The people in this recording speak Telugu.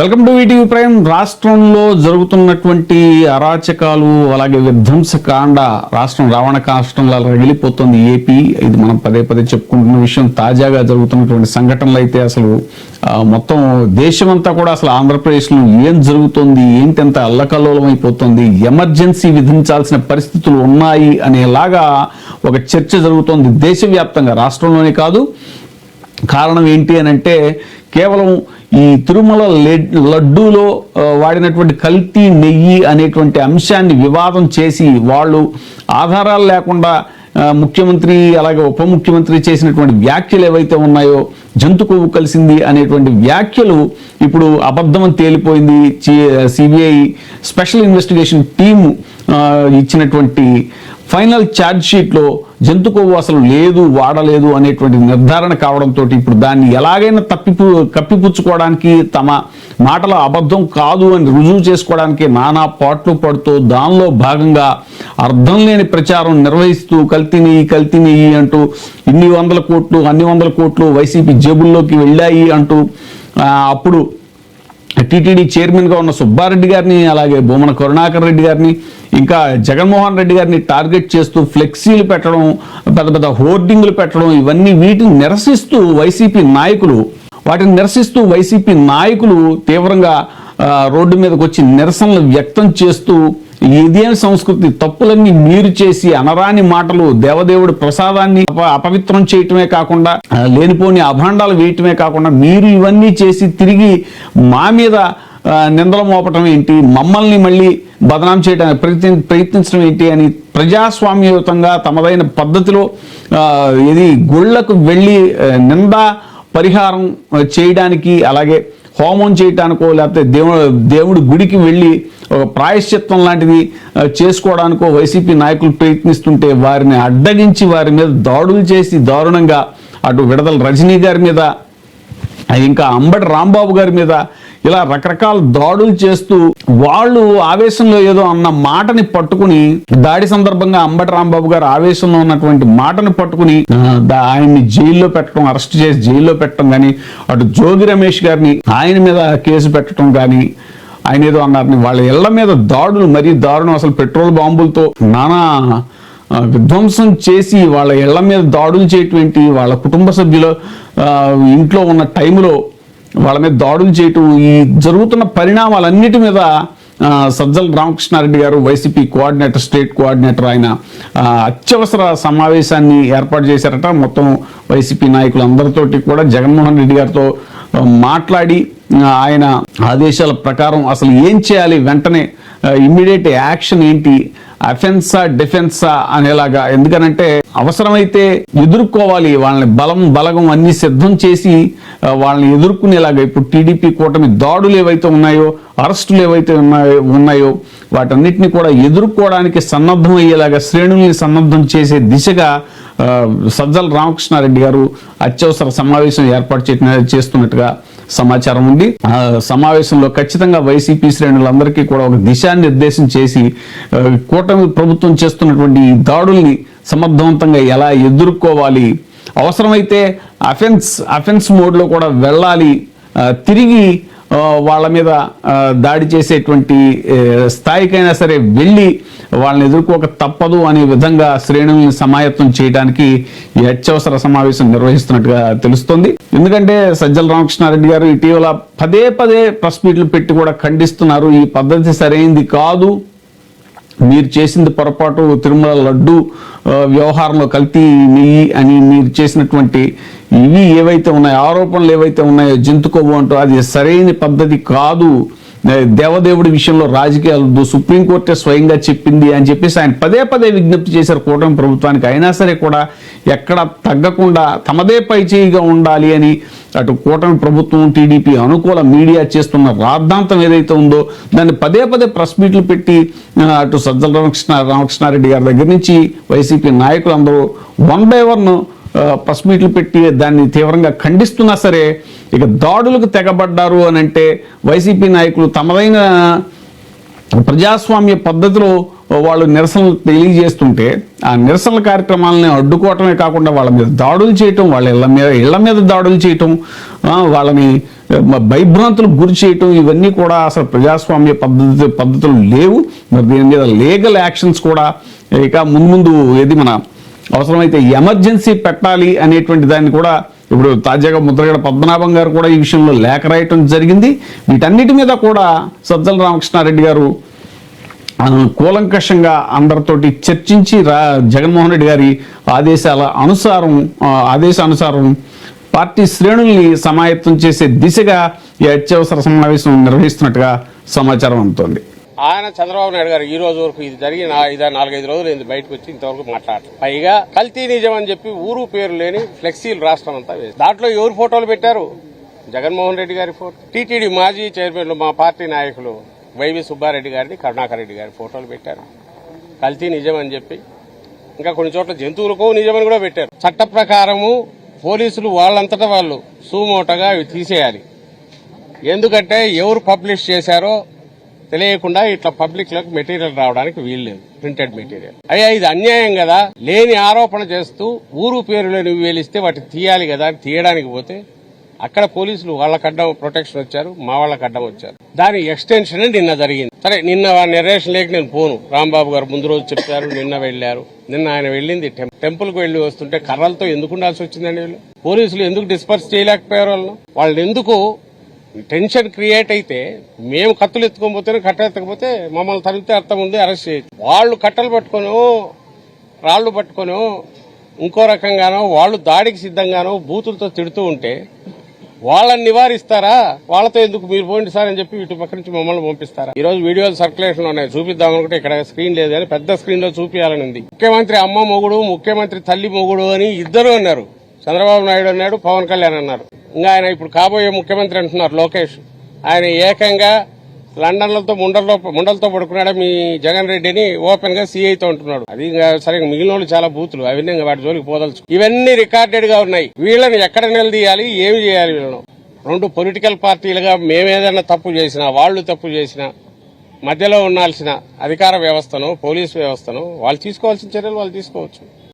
Welcome to ETV prime. రాష్ట్రంలో జరుగుతున్నటువంటి అరాచకాలు అలాగే విధ్వంసకాండ రాష్ట్రం రావణ కాష్టంలో రగిలిపోతుంది ఏపీ. ఇది మనం పదే పదే చెప్పుకుంటున్న విషయం. తాజాగా జరుగుతున్నటువంటి సంఘటనలు అయితే అసలు మొత్తం దేశమంతా కూడా అసలు ఆంధ్రప్రదేశ్లో ఏం జరుగుతుంది, ఏంటి అంత అల్లకల్లోలం అయిపోతుంది, ఎమర్జెన్సీ విధించాల్సిన పరిస్థితులు ఉన్నాయి అనేలాగా ఒక చర్చ జరుగుతోంది దేశవ్యాప్తంగా, రాష్ట్రంలోనే కాదు. కారణం ఏంటి అని అంటే కేవలం ఈ తిరుమల లడ్డూలో వాడినటువంటి కల్తీ నెయ్యి అనేటువంటి అంశాన్ని వివాదం చేసి వాళ్ళు ఆధారాలు లేకుండా ముఖ్యమంత్రి అలాగే ఉప ముఖ్యమంత్రి చేసినటువంటి వ్యాఖ్యలు ఏవైతే ఉన్నాయో, జంతు కొవ్వు కలిసింది అనేటువంటి వ్యాఖ్యలు ఇప్పుడు అబద్ధం అని తేలిపోయింది. సిబిఐ స్పెషల్ ఇన్వెస్టిగేషన్ టీము ఇచ్చినటువంటి ఫైనల్ ఛార్జ్ షీట్లో జంతు కొవ్వు అసలు లేదు, వాడలేదు అనేటువంటి నిర్ధారణ కావడంతో ఇప్పుడు దాన్ని ఎలాగైనా కప్పిపుచ్చుకోవడానికి, తమ మాటల అబద్ధం కాదు అని రుజువు చేసుకోవడానికి నానా పాట్లు పడుతూ దానిలో భాగంగా అర్థం లేని ప్రచారం నిర్వహిస్తూ కల్తీ నెయ్యి అంటూ ఇన్ని వందల కోట్లు అన్ని వందల కోట్లు వైసీపీ జేబుల్లోకి వెళ్ళాయి అంటూ అప్పుడు టీటీడీ చైర్మన్గా ఉన్న సుబ్బారెడ్డి గారిని, అలాగే భూమన కరుణాకర్ రెడ్డి గారిని, ఇంకా జగన్మోహన్ రెడ్డి గారిని టార్గెట్ చేస్తూ ఫ్లెక్సీలు పెట్టడం, పెద్ద పెద్ద హోర్డింగ్లు పెట్టడం, ఇవన్నీ వీటిని నిరసిస్తూ వైసీపీ నాయకులు తీవ్రంగా రోడ్డు మీదకి వచ్చి నిరసనలు వ్యక్తం చేస్తూ ఇదేం సంస్కృతి, తప్పులన్నీ మీరు చేసి అనరాని మాటలు, దేవదేవుడి ప్రసాదాన్ని అపవిత్రం చేయటమే కాకుండా లేనిపోని అభాండాలు వేయటమే కాకుండా మీరు ఇవన్నీ చేసి తిరిగి మా మీద నిందలు మోపటం ఏంటి, మమ్మల్ని మళ్ళీ బదనాం చేయడానికి ప్రయత్నించడం ఏంటి అని ప్రజాస్వామ్యయుతంగా తమదైన పద్ధతిలో ఇది గుళ్లకు వెళ్ళి నిందా పరిహారం చేయడానికి, అలాగే హోమం చేయటానికో లేకపోతే దేవుడి గుడికి వెళ్ళి ఒక ప్రాయశ్చిత్తం లాంటిది చేసుకోవడానికో వైసీపీ నాయకులు ప్రయత్నిస్తుంటే వారిని అడ్డగించి వారి మీద దాడులు చేసి దారుణంగా అటు విడదల రజనీ గారి మీద, ఇంకా అంబటి రాంబాబు గారి మీద ఇలా రకరకాల దాడులు చేస్తూ వాళ్ళు ఆవేశంలో ఏదో అన్న మాటని పట్టుకుని, దాడి సందర్భంగా అంబటి రాంబాబు గారు ఆవేశంలో ఉన్నటువంటి మాటని పట్టుకుని ఆయన్ని జైల్లో పెట్టడం, అరెస్ట్ చేసి జైల్లో పెట్టడం కానీ, అటు జోగి రమేష్ గారిని ఆయన మీద కేసు పెట్టడం కానీ, ఆయన ఏదో అన్నారని వాళ్ళ ఇళ్ల మీద దాడులు మరీ దారుణం. అసలు పెట్రోల్ బాంబులతో నానా విధ్వంసం చేసి వాళ్ళ ఇళ్ల మీద దాడులు చేయటం, వాళ్ళ కుటుంబ సభ్యులు ఇంట్లో ఉన్న టైంలో వాళ్ళ మీద దాడులు చేయటం, ఈ జరుగుతున్న పరిణామాలన్నిటి మీద సజ్జల రామకృష్ణారెడ్డి గారు వైసీపీ కోఆర్డినేటర్, స్టేట్ కోఆర్డినేటర్, ఆయన అత్యవసర సమావేశాన్ని ఏర్పాటు చేశారట. మొత్తం వైసీపీ నాయకులు అందరితోటి కూడా జగన్మోహన్ రెడ్డి గారితో మాట్లాడి ఆయన ఆదేశాల ప్రకారం అసలు ఏం చేయాలి, వెంటనే ఇమ్మీడియట్ యాక్షన్ ఏంటి, అఫెన్సా డిఫెన్సా అనేలాగా, ఎందుకనంటే అవసరమైతే ఎదుర్కోవాలి, వాళ్ళని బలగం అన్ని సిద్ధం చేసి వాళ్ళని ఎదుర్కొనేలాగా. ఇప్పుడు టీడీపీ కూటమి దాడులు ఏవైతే ఉన్నాయో, అరెస్టులు ఏవైతే ఉన్నాయో వాటన్నిటిని కూడా ఎదుర్కోవడానికి సన్నద్ధం అయ్యేలాగా శ్రేణుల్ని సన్నద్ధం చేసే దిశగా సజ్జల రామకృష్ణారెడ్డి గారు అత్యవసర సమావేశం ఏర్పాటు చేస్తున్నట్టుగా సమాచారం ఉంది. ఆ సమావేశంలో ఖచ్చితంగా వైసీపీ శ్రేణులందరికీ కూడా ఒక దిశానిర్దేశం చేసి కూటమి ప్రభుత్వం చేస్తున్నటువంటి ఈ దాడుల్ని సమర్థవంతంగా ఎలా ఎదుర్కోవాలి, అవసరమైతే అఫెన్స్ మోడ్లో కూడా వెళ్ళాలి, తిరిగి వాళ్ళ మీద దాడి చేసేటువంటి స్థాయికైనా సరే వెళ్ళి వాళ్ళని ఎదుర్కోక తప్పదు అనే విధంగా శ్రేణుల్ని సమాయత్తం చేయడానికి ఈ అత్యవసర సమావేశం నిర్వహిస్తున్నట్టుగా తెలుస్తుంది. ఎందుకంటే సజ్జల రామకృష్ణారెడ్డి గారు ఇటీవల పదే ప్రెస్ మీట్లు పెట్టి కూడా ఖండిస్తున్నారు. ఈ పద్ధతి సరైంది కాదు, మీరు చేసింది పొరపాటు, తిరుమల లడ్డు వ్యవహారంలో కల్తీ నెయ్యి అని మీరు చేసినటువంటి ఇవి ఏవైతే ఉన్నాయో, ఆరోపణలు ఏవైతే ఉన్నాయో, జంతు కొవ్వు అంటూ అది సరైన పద్ధతి కాదు, దేవదేవుడి విషయంలో రాజకీయాలు సుప్రీంకోర్టే స్వయంగా చెప్పింది అని చెప్పేసి ఆయన పదే విజ్ఞప్తి చేశారు కూటమి ప్రభుత్వానికి. అయినా సరే కూడా ఎక్కడ తగ్గకుండా తమదే పైచేయిగా ఉండాలి అని అటు కూటమి ప్రభుత్వం, టీడీపీ అనుకూల మీడియా చేస్తున్న రాద్ధాంతం ఏదైతే ఉందో దాన్ని పదే ప్రెస్ మీట్లు పెట్టి అటు సజ్జల రామకృష్ణారెడ్డి గారి దగ్గర నుంచి వైసీపీ నాయకులందరూ 1 by 1 ప్రెస్ మీట్లు పెట్టి దాన్ని తీవ్రంగా ఖండిస్తున్నా సరే ఇక దాడులకు తెగబడ్డారు అని అంటే వైసీపీ నాయకులు తమదైన ప్రజాస్వామ్య పద్ధతిలో వాళ్ళు నిరసనలు తెలియజేస్తుంటే ఆ నిరసనల కార్యక్రమాలని అడ్డుకోవటమే కాకుండా వాళ్ళ మీద దాడులు చేయటం, వాళ్ళ ఇళ్ల మీద దాడులు చేయటం, వాళ్ళని భయభ్రాంతులకు గురి చేయటం, ఇవన్నీ కూడా అసలు ప్రజాస్వామ్య పద్ధతులు లేవు. మరి దీని మీద లీగల్ యాక్షన్స్ కూడా ఇక ముందు ఏది మన అవసరమైతే ఎమర్జెన్సీ పెట్టాలి అనేటువంటి దాన్ని కూడా ఇప్పుడు తాజాగా ముద్రగడ పద్మనాభం గారు కూడా ఈ విషయంలో లేఖ రాయటం జరిగింది. వీటన్నిటి మీద కూడా సజ్జల రామకృష్ణారెడ్డి గారు కూలంకషంగా అందరితోటి చర్చించి జగన్మోహన్ రెడ్డి గారి ఆదేశానుసారం పార్టీ శ్రేణుల్ని సమాయత్తం చేసే దిశగా ఈ అత్యవసర సమావేశం నిర్వహిస్తున్నట్టుగా సమాచారం అందుతోంది. ఆయన చంద్రబాబు నాయుడు గారు ఈ రోజు వరకు ఇది జరిగి 4-5 రోజులు బయటకు వచ్చి ఇంతవరకు మాట్లాడలేదు. పైగా కల్తీ నిజం అని చెప్పి ఊరు పేరు లేని ఫ్లెక్సీలు రాష్ట్రం అంతా వేసి దాంట్లో ఎవరు ఫోటోలు పెట్టారు? జగన్మోహన్ రెడ్డి గారి ఫోటో, టీటీడీ మాజీ చైర్మన్లు మా పార్టీ నాయకులు వైవి సుబ్బారెడ్డి గారిని, కరుణాకర్ రెడ్డి గారి ఫోటోలు పెట్టారు. కల్తీ నిజం అని చెప్పి ఇంకా కొన్ని చోట్ల జంతువులకు నిజమని కూడా పెట్టారు. చట్ట ప్రకారము పోలీసులు వాళ్ళంతటా వాళ్ళు సూమోటగా అవి తీసేయాలి. ఎందుకంటే ఎవరు పబ్లిష్ చేశారో తెలియకుండా ఇట్లా పబ్లిక్ లోకి మెటీరియల్ రావడానికి వీల్లేదు, ప్రింటెడ్ మెటీరియల్. అయ్యా ఇది అన్యాయం కదా, లేని ఆరోపణ చేస్తూ ఊరు పేరులో నువ్వు వేలిస్తే వాటిని తీయాలి కదా అని తీయడానికి పోతే అక్కడ పోలీసులు వాళ్ళకి అడ్డం ప్రొటెక్షన్ వచ్చారు, మా వాళ్ళకి అడ్డం వచ్చారు. దాని ఎక్స్టెన్షన్ నిన్న జరిగింది. సరే నిన్న నిర్రేషన్ లేక నేను పోను, రాంబాబు గారు ముందు రోజు చెప్పారు, నిన్న వెళ్లారు. నిన్న ఆయన వెళ్ళింది టెంపుల్ కు వెళ్లి వస్తుంటే కర్రలతో ఎందుకు ఉండాల్సి వచ్చిందండి? వీళ్ళు పోలీసులు ఎందుకు డిస్పర్స్ చేయలేకపోయారు? వాళ్ళు ఎందుకు టెన్షన్ క్రియేట్ అయితే మేము కత్తులు ఎత్తుకోకపోతే కట్టలు ఎత్తకపోతే మమ్మల్ని తరిగితే అర్థం ఉంది, అరెస్ట్ చేయొచ్చు. వాళ్ళు కట్టలు పట్టుకొనో రాళ్లు పట్టుకొనో ఇంకో రకంగానో వాళ్ళు దాడికి సిద్ధంగానో బూతులతో తిడుతూ ఉంటే వాళ్ళని నివారిస్తారా? వాళ్ళతో ఎందుకు మీరు పోండి సార్ అని చెప్పి ఇటు పక్క నుంచి మమ్మల్ని పంపిస్తారా? ఈ రోజు వీడియోలు సర్క్యులేషన్ ఉన్నాయి, చూపిద్దామనుకుంటే ఇక్కడ స్క్రీన్ లేదు కానీ పెద్ద స్క్రీన్ లో చూపించాలని ఉంది. ముఖ్యమంత్రి అమ్మ మొగుడు, ముఖ్యమంత్రి తల్లి మొగుడు అని ఇద్దరు అన్నారు. చంద్రబాబు నాయుడు అన్నాడు, పవన్ కళ్యాణ్ అన్నారు. ఇంకా ఆయన ఇప్పుడు కాబోయే ముఖ్యమంత్రి అంటున్నారు లోకేష్. ఆయన ఏకంగా లండన్లతో ముండలతో పడుకున్నాడు మీ జగన్ రెడ్డిని ఓపెన్ గా సీఐతో ఉంటున్నాడు. అది సరే మిగిలిన వాళ్ళు చాలా బూతులు, అవన్నీ వాటి జోలికి పోదలుచు. ఇవన్నీ రికార్డెడ్ గా ఉన్నాయి. వీళ్ళని ఎక్కడ నిలదీయాలి, ఏమి చేయాలి? వీళ్ళను రెండు పొలిటికల్ పార్టీలుగా మేమేదన్నా తప్పు చేసినా, వాళ్ళు తప్పు చేసినా మధ్యలో ఉండాల్సిన అధికార వ్యవస్థను, పోలీసు వ్యవస్థను వాళ్ళు తీసుకోవాల్సిన చర్యలు వాళ్ళు తీసుకోవచ్చు.